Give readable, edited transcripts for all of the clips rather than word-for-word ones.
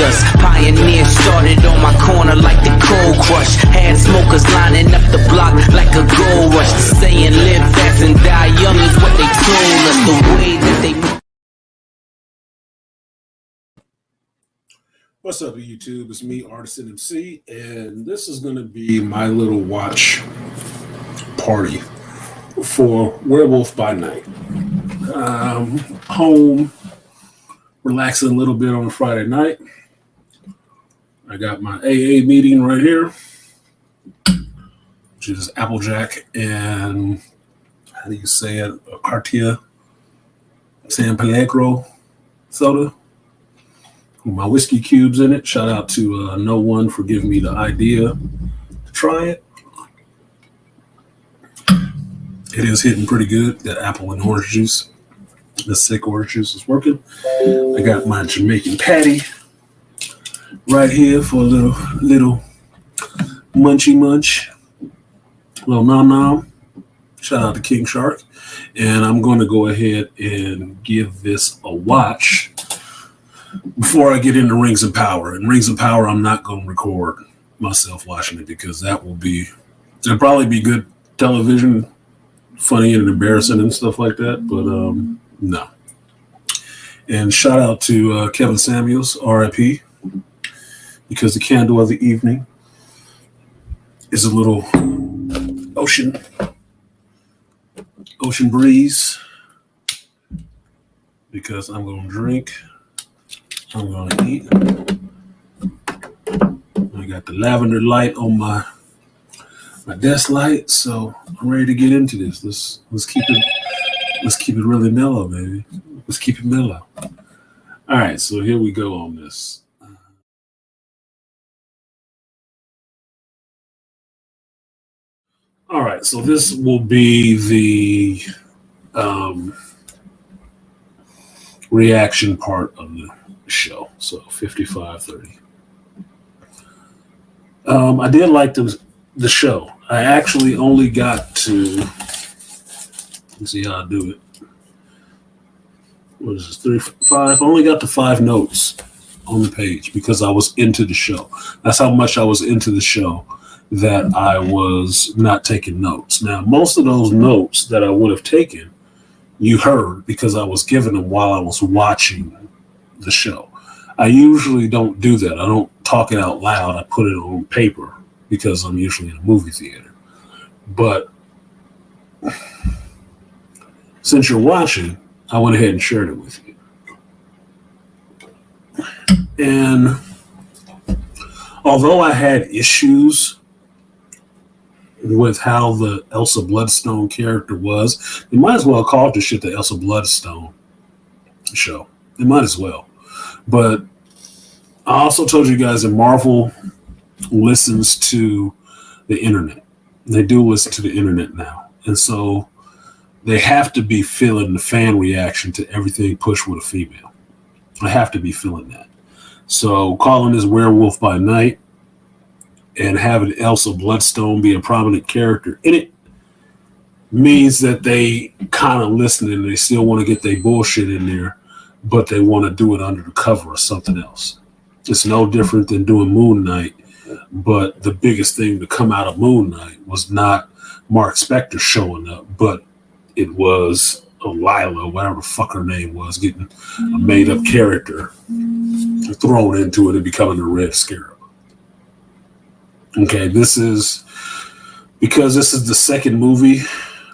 us. Pioneers started on my corner like the cold crush. Had smokers lining up the block like a gold rush. Saying live fast and die young is what they told us. The way that they... What's up, YouTube? It's me, artisanmc, and this is going to be my little watch party for Werewolf by Night. Home, relaxing a little bit on Friday night. I got my AA meeting right here, which is Applejack and, how do you say it, Garcia San Pellegro soda. My whiskey cubes in it. Shout out to No One for giving me the idea to try it. It is hitting pretty good. That apple and orange juice, the sick orange juice is working. I got my Jamaican patty right here for a little munchy munch, little nom nom. Shout out to King Shark. And I'm going to go ahead and give this a watch before I get into Rings of Power. And Rings of Power, I'm not going to record myself watching it because it'll probably be good television, funny and embarrassing and stuff like that, but no. And shout out to Kevin Samuels, RIP, because the candle of the evening is a little ocean breeze, because I'm going to drink, I'm going to eat. I got the lavender light on my desk light, so I'm ready to get into this. Let's keep it really mellow, baby. Let's keep it mellow. All right, so here we go on this. All right, so this will be the reaction part of the show. So 55-30. I did like the show. I actually only got to, let's see how I do it. What is this, 3, 5? I only got to 5 notes on the page because I was into the show. That's how much I was into the show that I was not taking notes. Now, most of those notes that I would have taken, you heard because I was given them while I was watching the show. I usually don't do that. I don't talk it out loud. I put it on paper because I'm usually in a movie theater. But since you're watching, I went ahead and shared it with you. And although I had issues with how the Elsa Bloodstone character was, they might as well call this shit the Elsa Bloodstone show. They might as well. But I also told you guys that Marvel listens to the internet. They do listen to the internet now. And so they have to be feeling the fan reaction to everything pushed with a female. I have to be feeling that. So calling this Werewolf by Night and having Elsa Bloodstone be a prominent character in it means that they kind of listening and they still want to get their bullshit in there, but they want to do it under the cover of something else. It's no different than doing Moon Knight, but the biggest thing to come out of Moon Knight was not Mark Spector showing up, but it was Lila, whatever the fuck her name was, getting a made-up character thrown into it and becoming the Red Scarab. Okay, because this is the second movie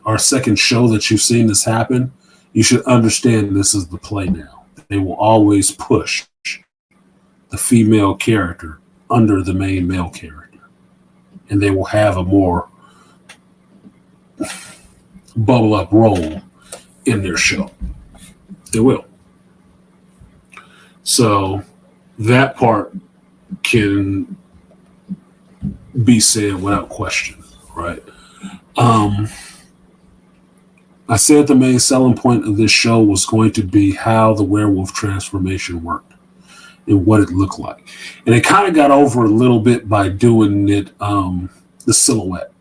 or second show that you've seen this happen, you should understand this is the play now. They will always push the female character under the main male character. And they will have a more bubble up role in their show. They will. So that part can be said without question, right? I said the main selling point of this show was going to be how the werewolf transformation worked and what it looked like. And it kind of got over a little bit by doing it, the silhouette,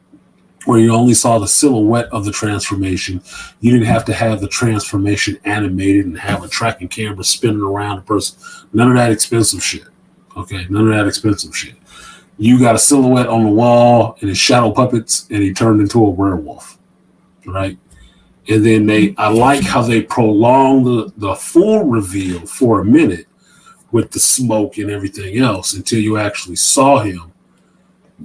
where you only saw the silhouette of the transformation. You didn't have to have the transformation animated and have a tracking camera spinning around the person. None of that expensive shit. Okay, none of that expensive shit. You got a silhouette on the wall and it's shadow puppets, and he turned into a werewolf, right? And then I like how they prolong the full reveal for a minute with the smoke and everything else until you actually saw him.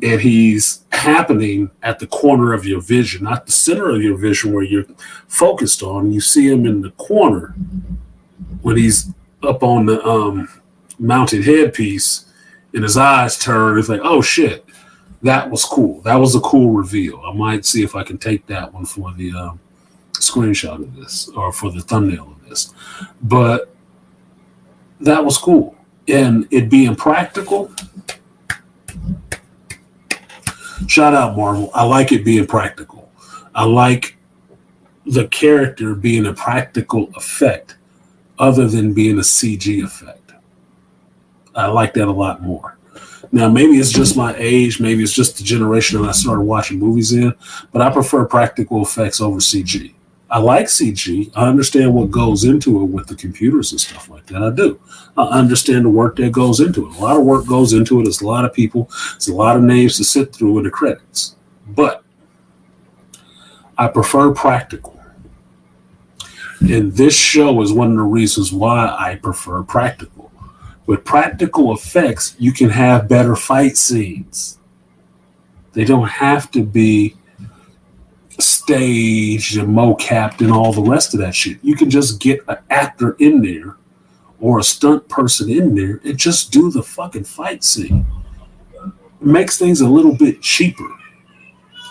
And he's happening at the corner of your vision, not the center of your vision where you're focused on. You see him in the corner when he's up on the mounted headpiece and his eyes turn. It's like, oh shit, that was cool. That was a cool reveal. I might see if I can take that one for the screenshot of this or for the thumbnail of this. But that was cool. And it being practical, shout out Marvel. I like it being practical. I like the character being a practical effect other than being a CG effect. I like that a lot more. Now, maybe it's just my age. Maybe it's just the generation that I started watching movies in, but I prefer practical effects over CG. I like CG. I understand what goes into it with the computers and stuff like that. I do. I understand the work that goes into it. A lot of work goes into it. There's a lot of people. There's a lot of names to sit through in the credits. But I prefer practical. And this show is one of the reasons why I prefer practical. With practical effects, you can have better fight scenes. They don't have to be staged and mo-capped and all the rest of that shit. You can just get an actor in there or a stunt person in there and just do the fucking fight scene. It makes things a little bit cheaper,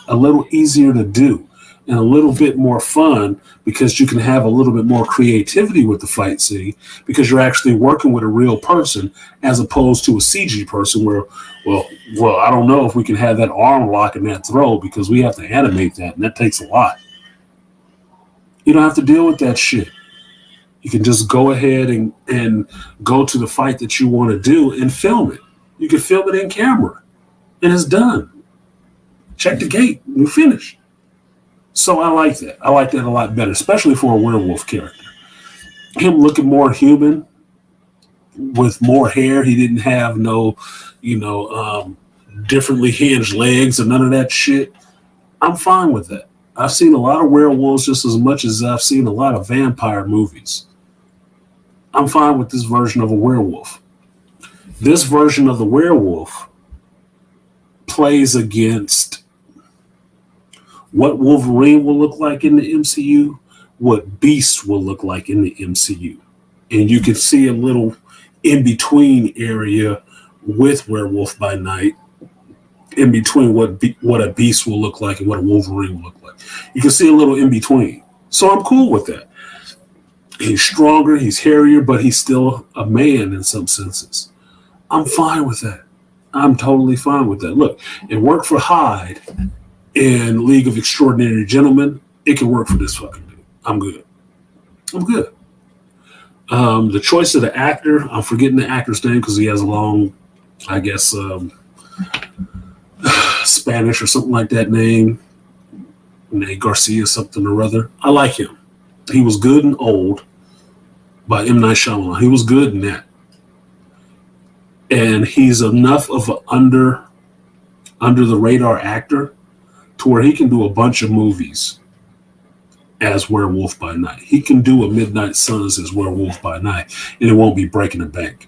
a little easier to do, and a little bit more fun because you can have a little bit more creativity with the fight scene because you're actually working with a real person as opposed to a CG person where, well, I don't know if we can have that arm lock and that throw because we have to animate that, and that takes a lot. You don't have to deal with that shit. You can just go ahead and go to the fight that you want to do and film it. You can film it in camera, and it's done. Check the gate. We're finished. So I like that. I like that a lot better, especially for a werewolf character. Him looking more human with more hair. He didn't have no, differently hinged legs or none of that shit. I'm fine with that. I've seen a lot of werewolves just as much as I've seen a lot of vampire movies. I'm fine with this version of a werewolf. This version of the werewolf plays against what Wolverine will look like in the MCU, what Beast will look like in the MCU. And you can see a little in-between area with Werewolf by Night, in between what a Beast will look like and what a Wolverine will look like. You can see a little in-between. So I'm cool with that. He's stronger, he's hairier, but he's still a man in some senses. I'm fine with that. I'm totally fine with that. Look, it worked for Hyde in League of Extraordinary Gentlemen. It can work for this fucking dude. I'm good. The choice of the actor, I'm forgetting the actor's name because he has a long, I guess, Spanish or something like that name. Garcia something or other. I like him. He was good and Old by M. Night Shyamalan. He was good in that. And he's enough of an under the radar actor to where he can do a bunch of movies as Werewolf by Night. He can do a Midnight Suns as Werewolf by Night, and it won't be breaking the bank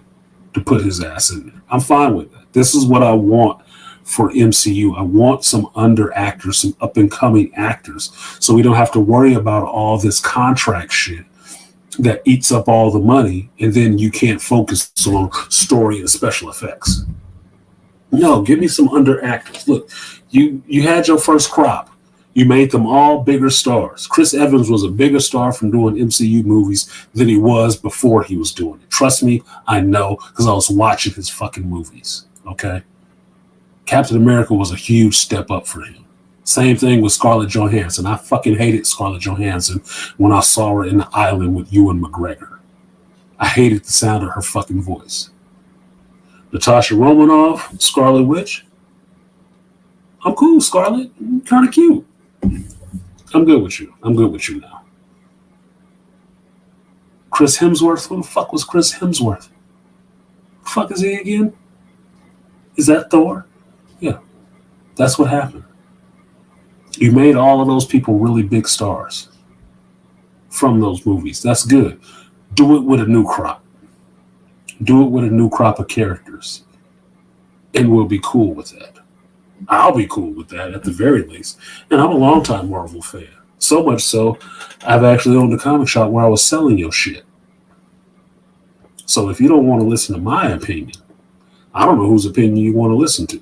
to put his ass in there. I'm fine with that. This is what I want for MCU. I want some under actors, some up and coming actors, so we don't have to worry about all this contract shit that eats up all the money, and then you can't focus on story and special effects. No, give me some under actors. Look, you had your first crop. You made them all bigger stars. Chris Evans was a bigger star from doing MCU movies than he was before he was doing it. Trust me, I know, because I was watching his fucking movies, okay? Captain America was a huge step up for him. Same thing with Scarlett Johansson. I fucking hated Scarlett Johansson when I saw her in The Island with Ewan McGregor. I hated the sound of her fucking voice. Natasha Romanoff, Scarlet Witch. I'm cool, Scarlet. Kind of cute. I'm good with you. I'm good with you now. Chris Hemsworth. Who the fuck was Chris Hemsworth? Who the fuck is he again? Is that Thor? Yeah, that's what happened. You made all of those people really big stars from those movies. That's good. Do it with a new crop. Do it with a new crop of characters. And we'll be cool with that. I'll be cool with that at the very least. And I'm a longtime Marvel fan. So much so, I've actually owned a comic shop where I was selling your shit. So if you don't want to listen to my opinion, I don't know whose opinion you want to listen to.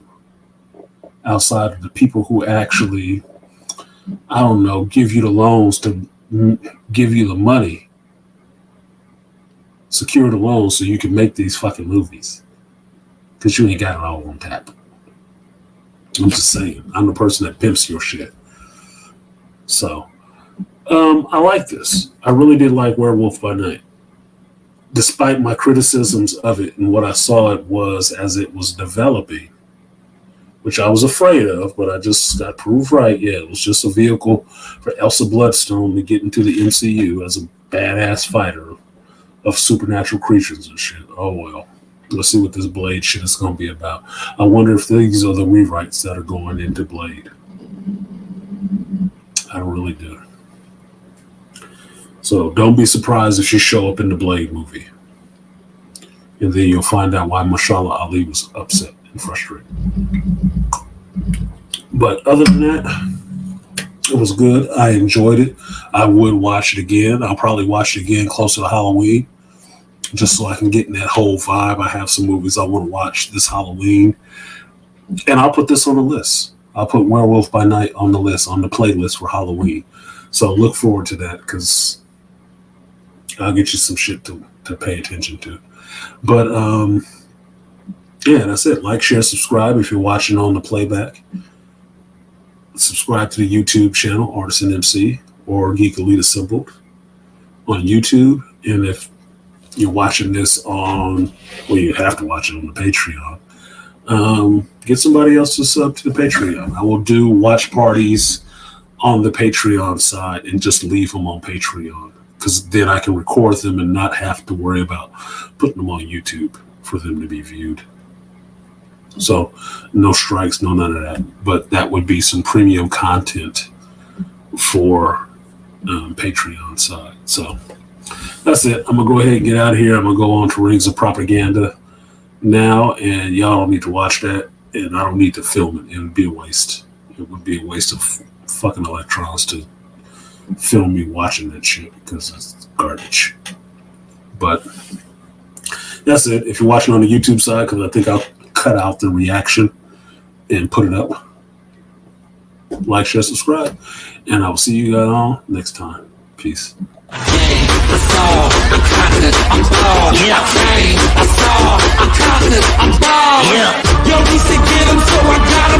Outside of the people who actually, I don't know, give you the loans to give you the money, secure the loans so you can make these fucking movies. Because you ain't got it all on tap. I'm just saying. I'm the person that pimps your shit. So, I like this. I really did like Werewolf by Night. Despite my criticisms of it and what I saw it was as it was developing, which I was afraid of, but I just got proved right. Yeah, it was just a vehicle for Elsa Bloodstone to get into the MCU as a badass fighter of supernatural creatures and shit. Oh, well. Let's see what this Blade shit is going to be about. I wonder if these are the rewrites that are going into Blade. I really do. So don't be surprised if she show up in the Blade movie. And then you'll find out why Mashallah Ali was upset and frustrated. But other than that, it was good. I enjoyed it. I would watch it again. I'll probably watch it again closer to Halloween, just so I can get in that whole vibe. I have some movies I want to watch this Halloween. And I'll put this on the list. I'll put Werewolf by Night on the list, on the playlist for Halloween. So look forward to that, because I'll get you some shit to pay attention to. But, yeah, that's it. Like, share, subscribe if you're watching on the playback. Subscribe to the YouTube channel, artisanmc, or geekelite assembled on YouTube. And if you're watching this on, well, you have to watch it on the Patreon. Get somebody else to sub to the Patreon. I will do watch parties on the Patreon side and just leave them on Patreon, because then I can record them and not have to worry about putting them on YouTube for them to be viewed. So no strikes, no none of that. But that would be some premium content for Patreon side. So that's it. I'm going to go ahead and get out of here. I'm going to go on to Rings of Propaganda now, and y'all don't need to watch that, and I don't need to film it. It would be a waste. It would be a waste of fucking electrons to film me watching that shit, because it's garbage. But that's it. If you're watching on the YouTube side, because I think I'll cut out the reaction and put it up. Like, share, subscribe, and I will see you guys on next time. Peace. I'm conquered, I'm bald. Yeah. Yo, we said get him, so I got him.